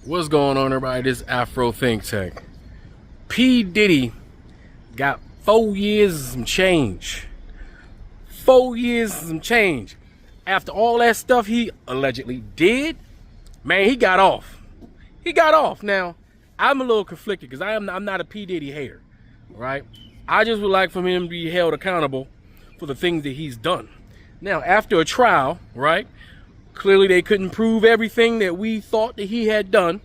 What's going on, everybody? This Afro Think Tank. P. Diddy got 4 years and some change. 4 years and some change. After all that stuff he allegedly did, man, he got off. He got off. Now, I'm a little conflicted because I'm not a P. Diddy hater, right? I just would like for him to be held accountable for the things that he's done. Now, after a trial, right? Clearly, they couldn't prove everything that we thought that he had done,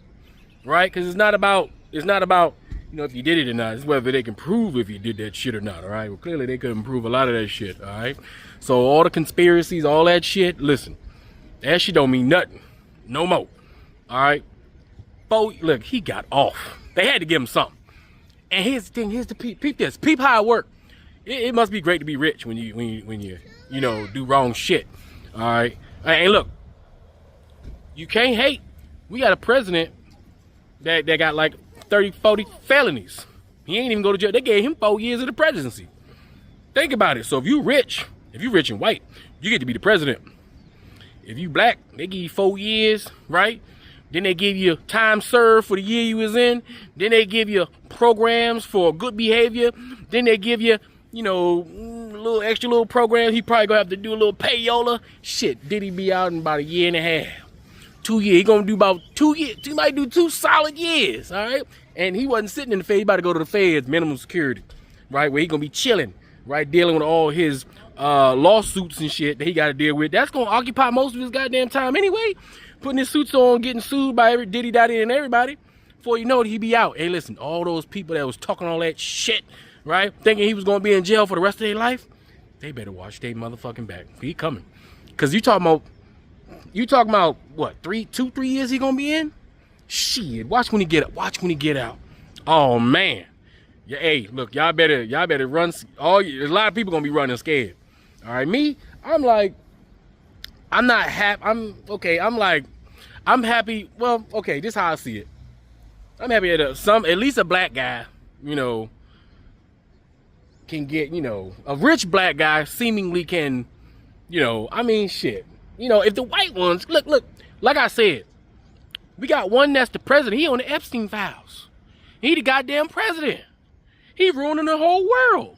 right? Because it's not about if you did it or not. It's whether they can prove if you did that shit or not, all right? Well, clearly, they couldn't prove a lot of that shit, all right? So all the conspiracies, all that shit, listen, that shit don't mean nothing. No more, all right? Look, he got off. They had to give him something. And here's the thing, peep this. Peep how it worked. It must be great to be rich when you do wrong shit, all right? And look, you can't hate. We got a president that got like 30, 40 felonies. He ain't even go to jail. They gave him 4 years of the presidency. Think about it. So if you rich and white, you get to be the president. If you black, they give you 4 years, right? Then they give you time served for the year you was in. Then they give you programs for good behavior. Then they give you, little extra programs. He probably gonna have to do a little payola. Shit, Diddy be out in about a year and a half. 2 years. He gonna do about 2 years. He might do 2 solid years, all right? And he wasn't sitting in the Fed. He about to go to the Feds, minimum security, right? Where he gonna be chilling, right? Dealing with all his lawsuits and shit that he got to deal with. That's gonna occupy most of his goddamn time anyway. Putting his suits on, getting sued by every Diddy, and everybody. Before you know it, he be out. Hey, listen, all those people that was talking all that shit, right? Thinking he was gonna be in jail for the rest of their life, they better watch their motherfucking back. He coming. Cause you talking about what, 3 years he gonna be in? Shit, watch when he get out. Oh man. Yeah, hey, look, y'all better run. There's a lot of people gonna be running scared. All right, me, I'm not happy. I'm happy. Well, okay, this is how I see it. I'm happy that at least a black guy, can get, a rich black guy seemingly can, shit. If the white ones, look, like I said, we got one that's the president. He on the Epstein files. He the goddamn president. He ruining the whole world.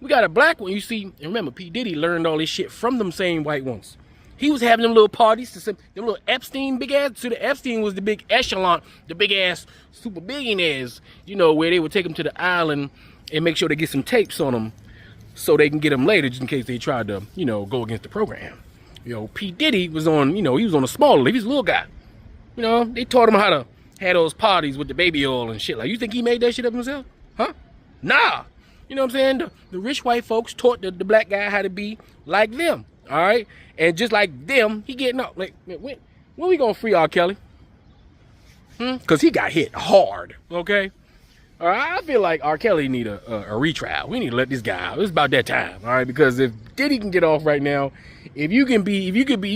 We got a black one, you see, and remember, P. Diddy learned all this shit from them same white ones. He was having them little parties, them little Epstein big ass. So the Epstein was the big echelon, the big ass super billionaires, where they would take them to the island and make sure they get some tapes on them so they can get them later just in case they tried to, go against the program. P. Diddy was on, he was on a smaller level. He's a little guy. They taught him how to have those parties with the baby oil and shit. Like, you think he made that shit up himself? Huh? Nah. You know what I'm saying? The rich white folks taught the black guy how to be like them. All right? And just like them, he getting up. Like, when we gonna free R. Kelly? Because he got hit hard, okay? All right, I feel like R. Kelly need a retrial. We need to let this guy out. It's about that time, all right? Because if Diddy can get off right now, you can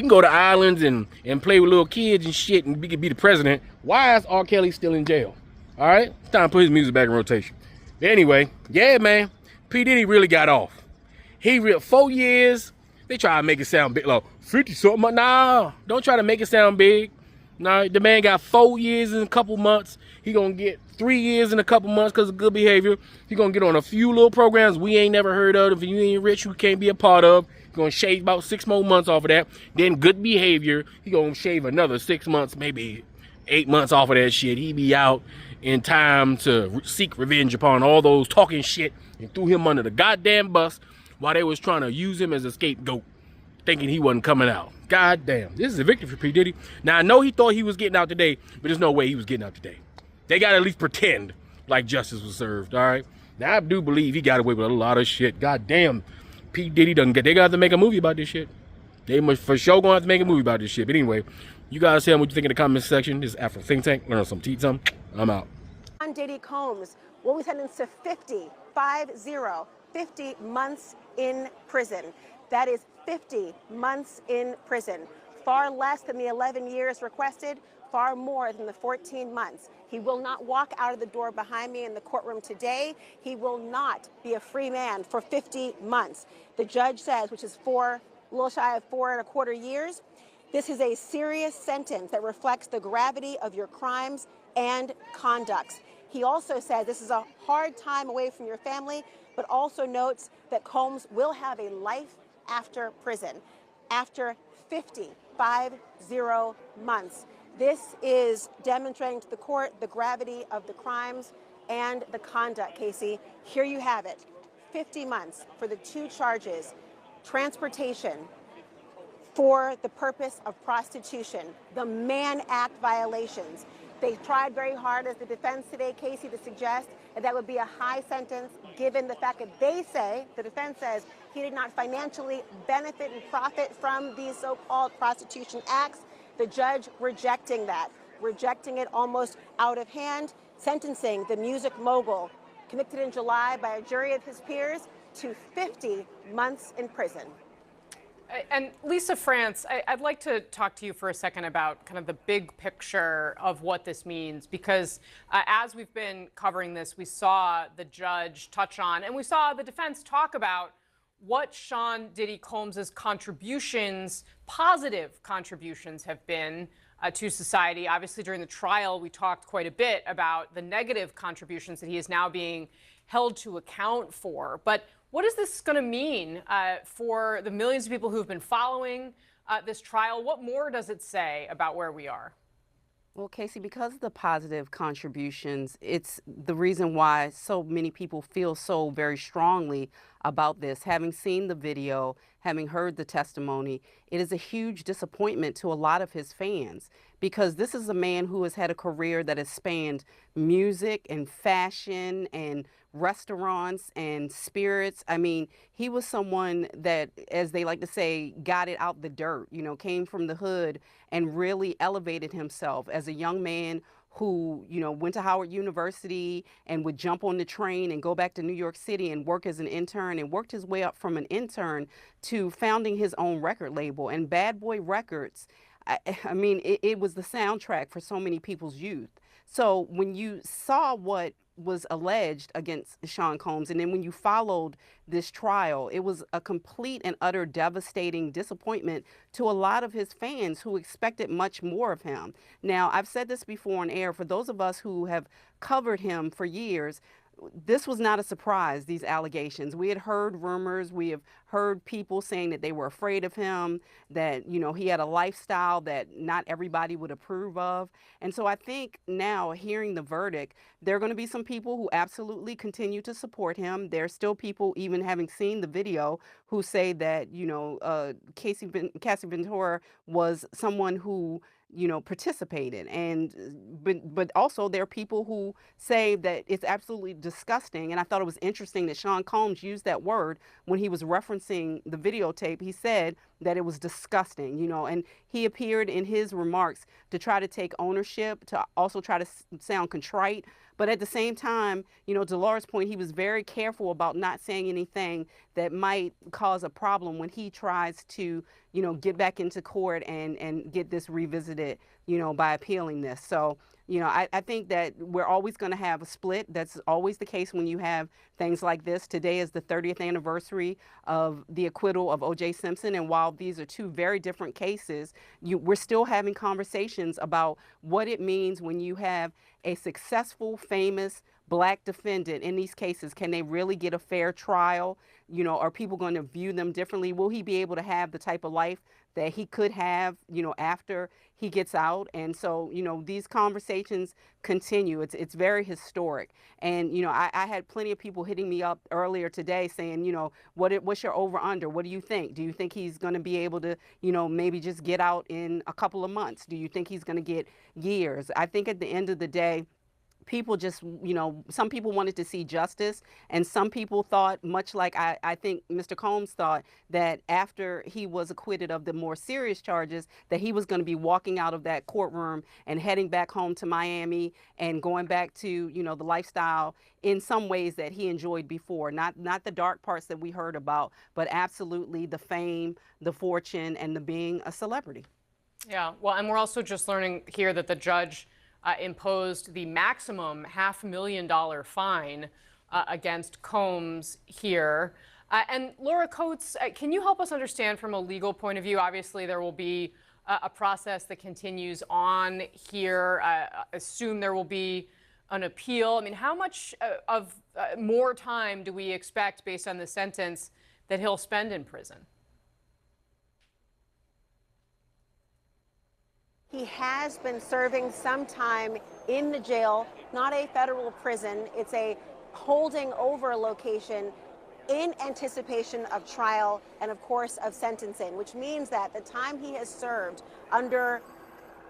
go to islands and play with little kids and shit and be the president. Why is R. Kelly still in jail? All right, it's time to put his music back in rotation. Anyway, yeah, man, P. Diddy really got off. 4 years. They try to make it sound big, like 50 something. Nah, don't try to make it sound big. Nah, the man got 4 years in a couple months. He gonna get 3 years in a couple months because of good behavior. He gonna get on a few little programs we ain't never heard of. If you ain't rich, you can't be a part of. He gonna shave about 6 more months off of that. Then good behavior, he gonna shave another 6 months, maybe 8 months off of that shit. He be out in time to seek revenge upon all those talking shit and threw him under the goddamn bus while they was trying to use him as a scapegoat, thinking he wasn't coming out. God damn, this is a victory for P. Diddy. Now, I know he thought he was getting out today, but there's no way he was getting out today. They got to at least pretend like justice was served, all right? Now, I do believe he got away with a lot of shit. God damn, P. Diddy they got to have to make a movie about this shit. They must for sure going to have to make a movie about this shit. But anyway, you guys tell me what you think in the comment section. This is Afro Think Tank. Learn some, teach some. I'm out. On Diddy Combs will be sentenced to 50 months in prison. That is 50 months in prison. Far less than the 11 years requested, far more than the 14 months. He will not walk out of the door behind me in the courtroom today. He will not be a free man for 50 months. The judge says, which is a little shy of 4 1/4 years, This is a serious sentence that reflects the gravity of your crimes and conducts. He also said this is a hard time away from your family, but also notes that Combs will have a life after prison, after 50 months. This is demonstrating to the court the gravity of the crimes and the conduct, Casey. Here you have it, 50 months for the two charges, transportation for the purpose of prostitution, the Mann Act violations. They tried very hard as the defense today, Casey, to suggest that would be a high sentence given the fact that they say, the defense says, he did not financially benefit and profit from these so-called prostitution acts. The judge rejecting that, rejecting it almost out of hand, sentencing the music mogul, convicted in July by a jury of his peers, to 50 months in prison. And Lisa France, I'd like to talk to you for a second about kind of the big picture of what this means, because as we've been covering this, we saw the judge touch on, and we saw the defense talk about what Sean Diddy Combs' contributions, positive contributions, have been to society. Obviously, during the trial, we talked quite a bit about the negative contributions that he is now being held to account for. But what is this going to mean for the millions of people who've been following this trial? What more does it say about where we are? Well, Casey, because of the positive contributions, it's the reason why so many people feel so very strongly about this. Having seen the video, having heard the testimony, it is a huge disappointment to a lot of his fans, because this is a man who has had a career that has spanned music and fashion and restaurants and spirits. I mean, he was someone that, as they like to say, got it out the dirt, you know, came from the hood and really elevated himself as a young man who, you know, went to Howard University and would jump on the train and go back to New York City and work as an intern, and worked his way up from an intern to founding his own record label. And Bad Boy Records, I mean, it was the soundtrack for so many people's youth. So when you saw what was alleged against Sean Combs, and then when you followed this trial, it was a complete and utter devastating disappointment to a lot of his fans who expected much more of him. Now, I've said this before on air, for those of us who have covered him for years, this was not a surprise, these allegations. We had heard rumors, we have heard people saying that they were afraid of him, that, you know, he had a lifestyle that not everybody would approve of. And so I think now, hearing the verdict, there are going to be some people who absolutely continue to support him. There are still people, even having seen the video, who say that, you know, Cassie Ventura was someone who, you know, participated. And but also there are people who say that it's absolutely disgusting. And I thought it was interesting that Sean Combs used that word when he was referencing the videotape. He said that it was disgusting, you know, and he appeared in his remarks to try to take ownership, to also try to sound contrite. But at the same time, you know, to Laura's point, he was very careful about not saying anything that might cause a problem when he tries to, you know, get back into court and get this revisited, you know, by appealing this. So, you know, I think that we're always going to have a split. That's always the case when you have things like this. Today is the 30th anniversary of the acquittal of O.J. Simpson. And while these are two very different cases, we're still having conversations about what it means when you have a successful, famous Black defendant in these cases. Can they really get a fair trial? You know, are people going to view them differently? Will he be able to have the type of life that he could have, you know, after he gets out? And so, you know, these conversations continue. It's very historic. And, you know, I had plenty of people hitting me up earlier today saying, you know, what's your over under? What do you think? Do you think he's going to be able to, you know, maybe just get out in a couple of months? Do you think he's going to get years? I think at the end of the day, people just, you know, some people wanted to see justice, and some people thought, much like I think Mr. Combs thought, that after he was acquitted of the more serious charges, that he was going to be walking out of that courtroom and heading back home to Miami and going back to, you know, the lifestyle in some ways that he enjoyed before. Not the dark parts that we heard about, but absolutely the fame, the fortune, and the being a celebrity. Yeah, well, and we're also just learning here that the judge imposed the maximum $500,000 fine against Combs here. And Laura Coates, can you help us understand from a legal point of view? Obviously, there will be a process that continues on here? Assume there will be an appeal. I mean, how much of more time do we expect based on the sentence that he'll spend in prison? He has been serving some time in the jail, not a federal prison. It's a holding over location in anticipation of trial and, of course, of sentencing, which means that the time he has served under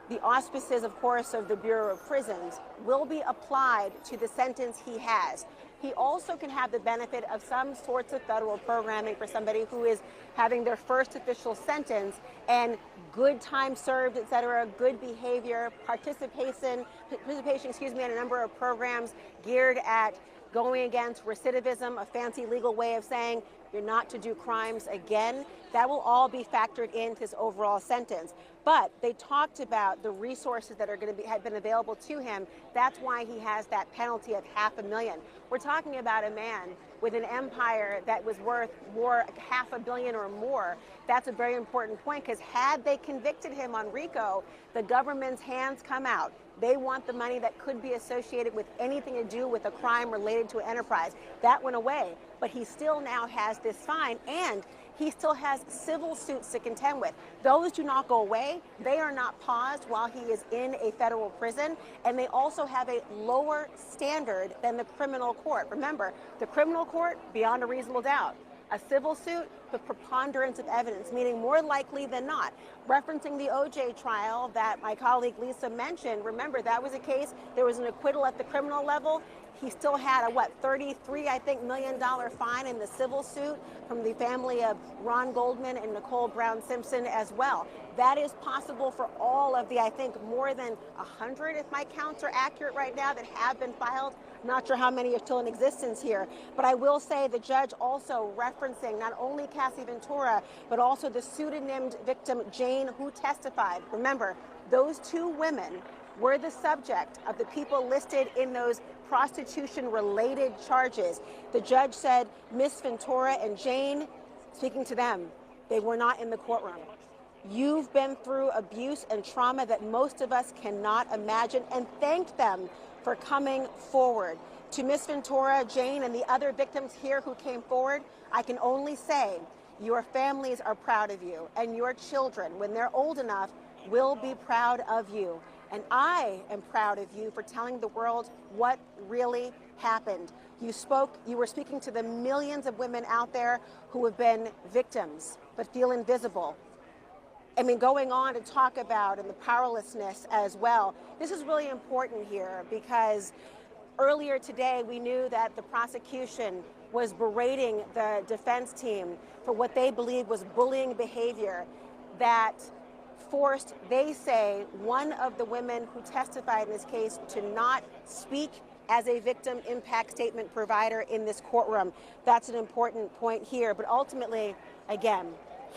the auspices, of course, of the Bureau of Prisons will be applied to the sentence he has. He also can have the benefit of some sorts of federal programming for somebody who is having their first official sentence, and good time served, et cetera, good behavior, participation, in a number of programs geared at going against recidivism, a fancy legal way of saying you're not to do crimes again. That will all be factored into his overall sentence. But they talked about the resources that are going to have been available to him. That's why he has that penalty of $500,000. We're talking about a man with an empire that was worth more, $500 million or more. That's a very important point, because had they convicted him on RICO, the government's hands come out. They want the money that could be associated with anything to do with a crime related to an enterprise. That went away, but he still now has this fine, and he still has civil suits to contend with. Those do not go away. They are not paused while he is in a federal prison, and they also have a lower standard than the criminal court. Remember, the criminal court, beyond a reasonable doubt. A civil suit, the preponderance of evidence, meaning more likely than not. Referencing the OJ trial that my colleague Lisa mentioned, remember that was a case, there was an acquittal at the criminal level. He still had a, $33 million fine in the civil suit from the family of Ron Goldman and Nicole Brown Simpson as well. That is possible for all of the, I think, more than 100, if my counts are accurate right now, that have been filed. Not sure how many are still in existence here, but I will say the judge also referencing not only Cassie Ventura, but also the pseudonymed victim Jane, who testified. Remember, those two women were the subject of the people listed in those prostitution-related charges. The judge said Miss Ventura and Jane, speaking to them, they were not in the courtroom. You've been through abuse and trauma that most of us cannot imagine, and thanked them for coming forward. To Miss Ventura, Jane, and the other victims here who came forward, I can only say your families are proud of you, and your children, when they're old enough, will be proud of you. And I am proud of you for telling the world what really happened. You were speaking to the millions of women out there who have been victims but feel invisible. I mean, going on to talk about and the powerlessness as well. This is really important here, because earlier today we knew that the prosecution was berating the defense team for what they believe was bullying behavior that forced, they say, one of the women who testified in this case to not speak as a victim impact statement provider in this courtroom. That's an important point here. But ultimately, again,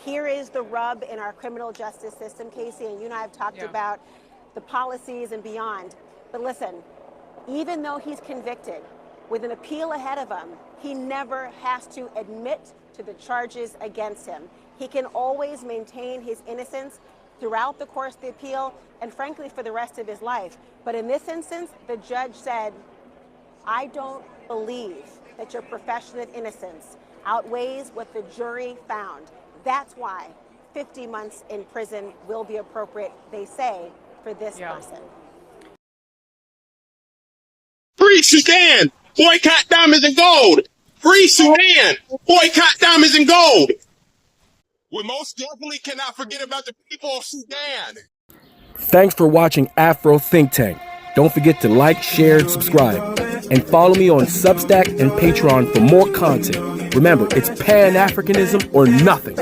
here is the rub in our criminal justice system, Casey, and you and I have talked about the policies and beyond. But listen, even though he's convicted, with an appeal ahead of him, he never has to admit to the charges against him. He can always maintain his innocence throughout the course of the appeal, and frankly, for the rest of his life. But in this instance, the judge said, I don't believe that your profession of innocence outweighs what the jury found. That's why 50 months in prison will be appropriate, they say, for this person. Free Sudan! Boycott diamonds and gold! Free Sudan! Boycott diamonds and gold! We most definitely cannot forget about the people of Sudan. Thanks for watching Afro Think Tank. Don't forget to like, share, and subscribe. And follow me on Substack and Patreon for more content. Remember, it's Pan-Africanism or nothing.